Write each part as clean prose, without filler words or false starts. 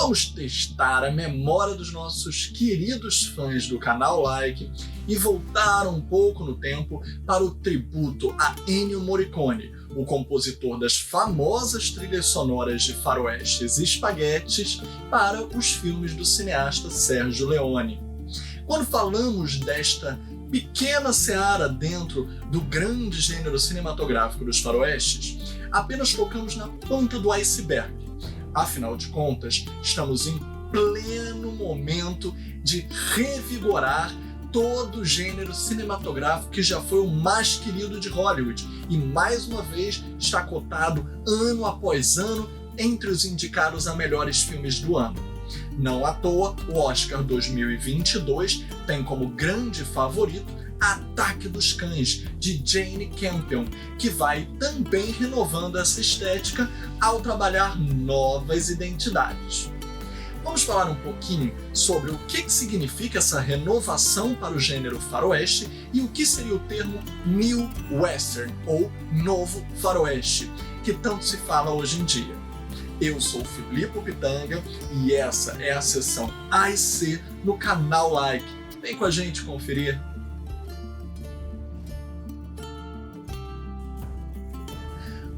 vamos testar a memória dos nossos queridos fãs do canal Like e voltar um pouco no tempo para o tributo a Ennio Morricone, o compositor das famosas trilhas sonoras de faroestes e espaguetes para os filmes do cineasta Sergio Leone. Quando falamos desta pequena seara dentro do grande gênero cinematográfico dos faroestes, apenas tocamos na ponta do iceberg. Afinal de contas, estamos em pleno momento de revigorar todo o gênero cinematográfico que já foi o mais querido de Hollywood e mais uma vez está cotado ano após ano entre os indicados a melhores filmes do ano. Não à toa, o Oscar 2022 tem como grande favorito Ataque dos Cães, de Jane Campion, que vai também renovando essa estética ao trabalhar novas identidades. Vamos falar um pouquinho sobre o que significa essa renovação para o gênero faroeste e o que seria o termo New Western, ou Novo Faroeste, que tanto se fala hoje em dia. Eu sou o Filipe Pitanga e essa é a sessão A e C no canal Like. Vem com a gente conferir.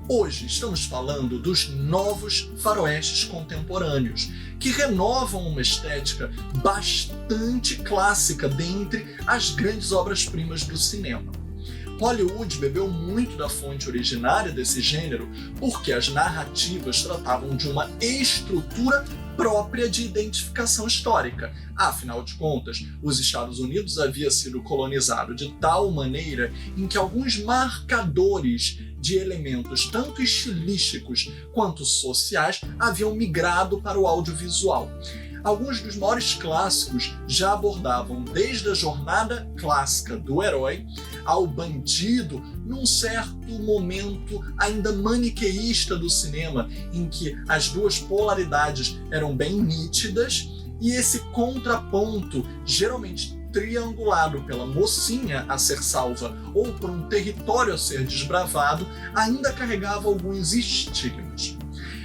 Hoje estamos falando dos novos faroestes contemporâneos, que renovam uma estética bastante clássica dentre as grandes obras-primas do cinema. Hollywood bebeu muito da fonte originária desse gênero porque as narrativas tratavam de uma estrutura própria de identificação histórica. Afinal de contas, os Estados Unidos havia sido colonizado de tal maneira em que alguns marcadores de elementos tanto estilísticos quanto sociais haviam migrado para o audiovisual. Alguns dos maiores clássicos já abordavam desde a jornada clássica do herói ao bandido num certo momento ainda maniqueísta do cinema, em que as duas polaridades eram bem nítidas e esse contraponto, geralmente triangulado pela mocinha a ser salva ou por um território a ser desbravado, ainda carregava alguns estigmas.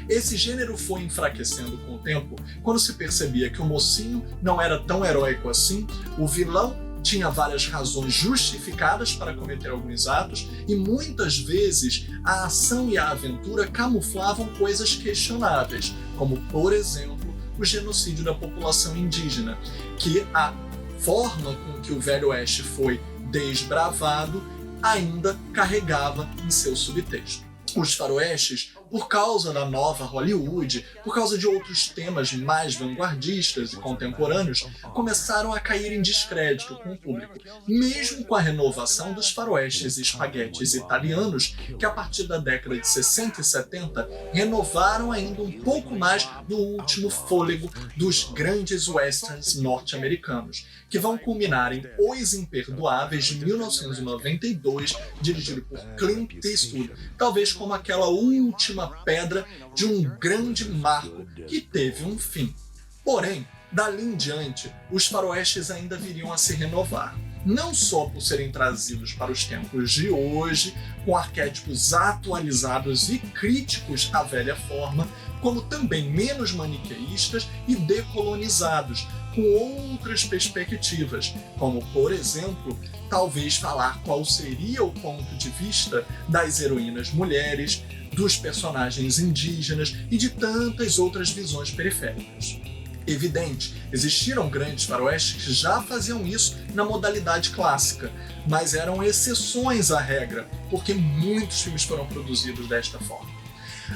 Esse gênero foi enfraquecendo com o tempo quando se percebia que o mocinho não era tão heróico assim, o vilão tinha várias razões justificadas para cometer alguns atos e muitas vezes a ação e a aventura camuflavam coisas questionáveis, como, por exemplo, o genocídio da população indígena, que a forma com que o Velho Oeste foi desbravado ainda carregava em seu subtexto. Os faroestes, por causa da nova Hollywood, por causa de outros temas mais vanguardistas e contemporâneos, começaram a cair em descrédito com o público, mesmo com a renovação dos faroestes e espaguetes italianos, que a partir da década de 60 e 70 renovaram ainda um pouco mais do último fôlego dos grandes westerns norte-americanos, que vão culminar em Os Imperdoáveis de 1992, dirigido por Clint Eastwood, talvez como aquela última pedra de um grande marco que teve um fim. Porém, dali em diante, os faroestes ainda viriam a se renovar. Não só por serem trazidos para os tempos de hoje, com arquétipos atualizados e críticos à velha forma, como também menos maniqueístas e decolonizados, com outras perspectivas, como, por exemplo, talvez falar qual seria o ponto de vista das heroínas mulheres, dos personagens indígenas e de tantas outras visões periféricas. Evidente, existiram grandes faroestes que já faziam isso na modalidade clássica, mas eram exceções à regra, porque muitos filmes foram produzidos desta forma.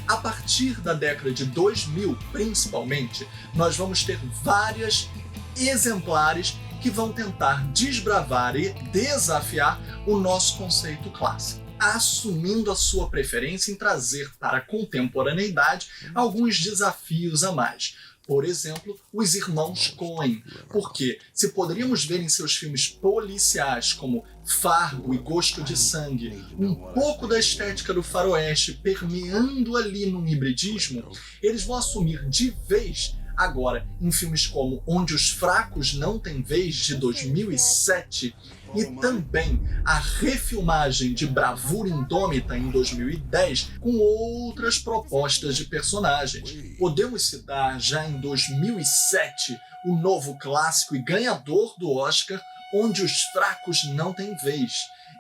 A partir da década de 2000, principalmente, nós vamos ter várias exemplares que vão tentar desbravar e desafiar o nosso conceito clássico, assumindo a sua preferência em trazer para a contemporaneidade alguns desafios a mais. Por exemplo, os irmãos Coen, porque se poderíamos ver em seus filmes policiais como Fargo e Gosto de Sangue um pouco da estética do faroeste permeando ali num hibridismo, eles vão assumir de vez agora em filmes como Onde os Fracos Não Têm Vez, de 2007, e também a refilmagem de Bravura Indômita, em 2010, com outras propostas de personagens. Podemos citar já em 2007 o novo clássico e ganhador do Oscar, Onde os Fracos Não Têm Vez,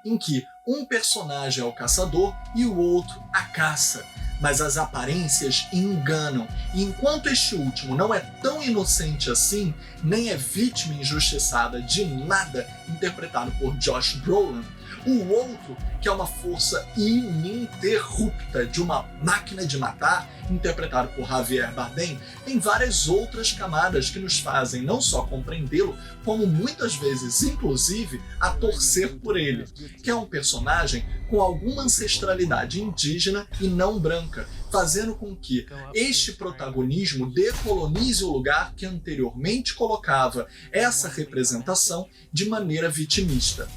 em que um personagem é o caçador e o outro a caça. Mas as aparências enganam, e enquanto este último não é tão inocente assim, nem é vítima injustiçada de nada, interpretado por Josh Brolin, o outro, que é uma força ininterrupta de uma máquina de matar, interpretado por Javier Bardem, tem várias outras camadas que nos fazem não só compreendê-lo, como muitas vezes, inclusive, a torcer por ele, que é um personagem com alguma ancestralidade indígena e não branca, fazendo com que este protagonismo decolonize o lugar que anteriormente colocava essa representação de maneira vitimista.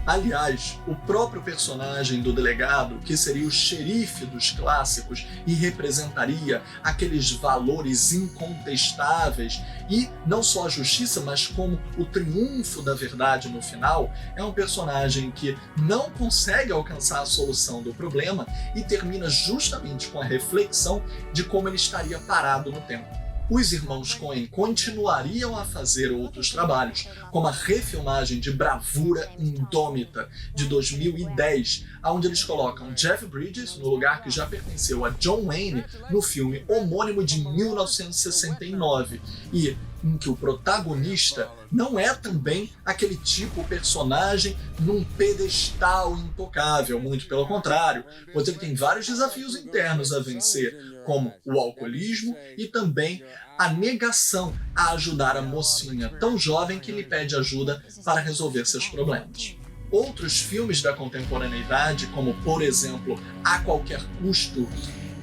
Aliás, o próprio personagem do delegado, que seria o xerife dos clássicos e representaria aqueles valores incontestáveis e não só a justiça, mas como o triunfo da verdade no final, é um personagem que não consegue alcançar a solução do problema e termina justamente com a reflexão de como ele estaria parado no tempo. Os irmãos Coen continuariam a fazer outros trabalhos, como a refilmagem de Bravura Indômita, de 2010, onde eles colocam Jeff Bridges no lugar que já pertenceu a John Wayne no filme homônimo de 1969, e em que o protagonista não é também aquele tipo personagem num pedestal intocável, muito pelo contrário, pois ele tem vários desafios internos a vencer, como o alcoolismo e também a negação a ajudar a mocinha tão jovem que lhe pede ajuda para resolver seus problemas. Outros filmes da contemporaneidade, como por exemplo A Qualquer Custo,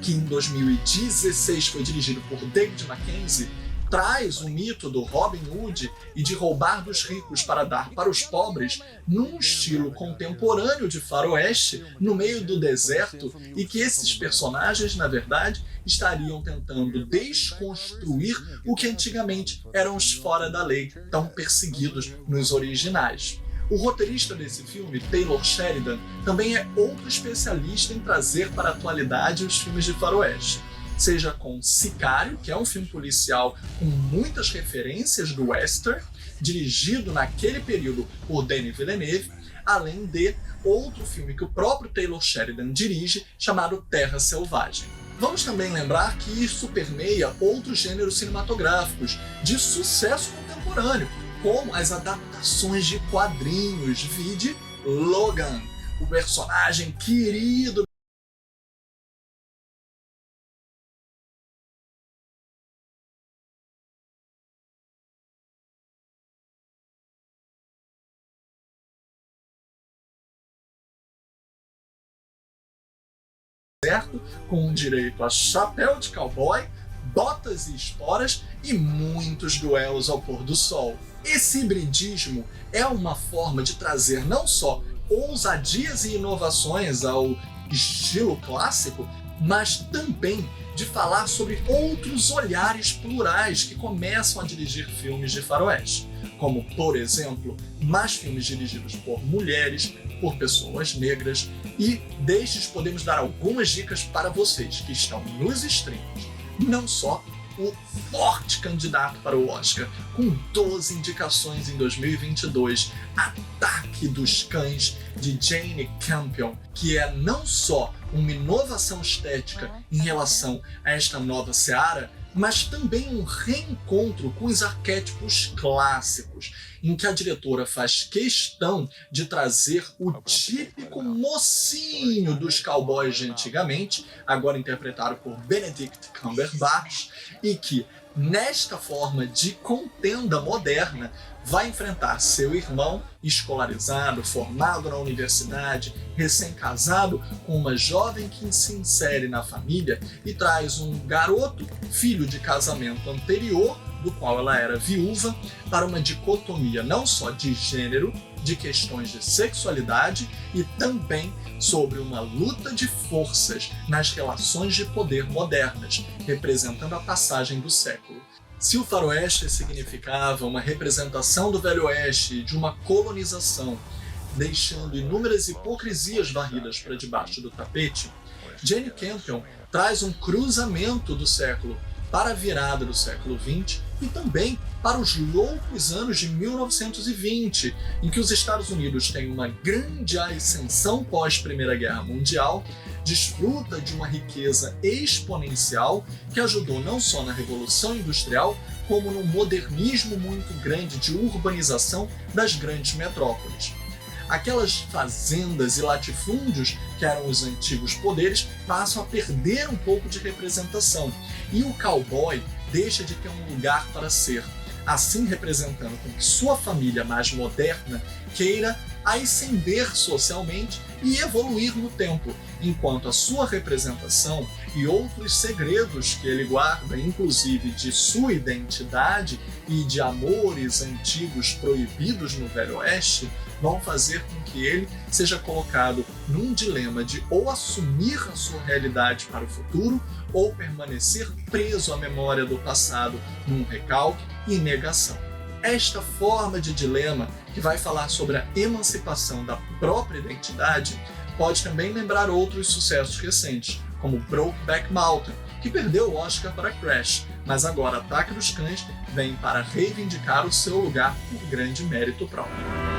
que em 2016 foi dirigido por David Mackenzie, traz o mito do Robin Hood e de roubar dos ricos para dar para os pobres num estilo contemporâneo de faroeste no meio do deserto, e que esses personagens, na verdade, estariam tentando desconstruir o que antigamente eram os fora da lei, tão perseguidos nos originais. O roteirista desse filme, Taylor Sheridan, também é outro especialista em trazer para a atualidade os filmes de faroeste. Seja com Sicário, que é um filme policial com muitas referências do western, dirigido naquele período por Denis Villeneuve, além de outro filme que o próprio Taylor Sheridan dirige, chamado Terra Selvagem. Vamos também lembrar que isso permeia outros gêneros cinematográficos de sucesso contemporâneo, como as adaptações de quadrinhos, vide Logan, o personagem querido certo, com direito a chapéu de cowboy, botas e esporas e muitos duelos ao pôr do sol. Esse hibridismo é uma forma de trazer não só ousadias e inovações ao estilo clássico, mas também de falar sobre outros olhares plurais que começam a dirigir filmes de faroeste, como, por exemplo, mais filmes dirigidos por mulheres, por pessoas negras, e destes podemos dar algumas dicas para vocês que estão nos streams. Não só o forte candidato para o Oscar, com 12 indicações em 2022, Ataque dos Cães, de Jane Campion, que é não só uma inovação estética em relação a esta nova seara, mas também um reencontro com os arquétipos clássicos, em que a diretora faz questão de trazer o típico mocinho dos cowboys de antigamente, agora interpretado por Benedict Cumberbatch, e que, nesta forma de contenda moderna, vai enfrentar seu irmão escolarizado, formado na universidade, recém-casado, com uma jovem que se insere na família e traz um garoto, filho de casamento anterior, do qual ela era viúva, para uma dicotomia não só de gênero, de questões de sexualidade e também sobre uma luta de forças nas relações de poder modernas, representando a passagem do século. Se o faroeste significava uma representação do Velho Oeste e de uma colonização, deixando inúmeras hipocrisias varridas para debaixo do tapete, Jane Campion traz um cruzamento do século para a virada do século XX e também para os loucos anos de 1920, em que os Estados Unidos têm uma grande ascensão pós-Primeira Guerra Mundial, desfruta de uma riqueza exponencial que ajudou não só na Revolução Industrial, como no modernismo muito grande de urbanização das grandes metrópoles. Aquelas fazendas e latifúndios que eram os antigos poderes passam a perder um pouco de representação, e o cowboy deixa de ter um lugar para ser, assim representando com que sua família mais moderna queira ascender socialmente e evoluir no tempo, enquanto a sua representação e outros segredos que ele guarda, inclusive de sua identidade e de amores antigos proibidos no Velho Oeste, vão fazer com que ele seja colocado num dilema de ou assumir a sua realidade para o futuro ou permanecer preso à memória do passado num recalque e negação. Esta forma de dilema, que vai falar sobre a emancipação da própria identidade, pode também lembrar outros sucessos recentes, como Brokeback Mountain, que perdeu o Oscar para Crash, mas agora Ataque dos Cães vem para reivindicar o seu lugar por grande mérito próprio.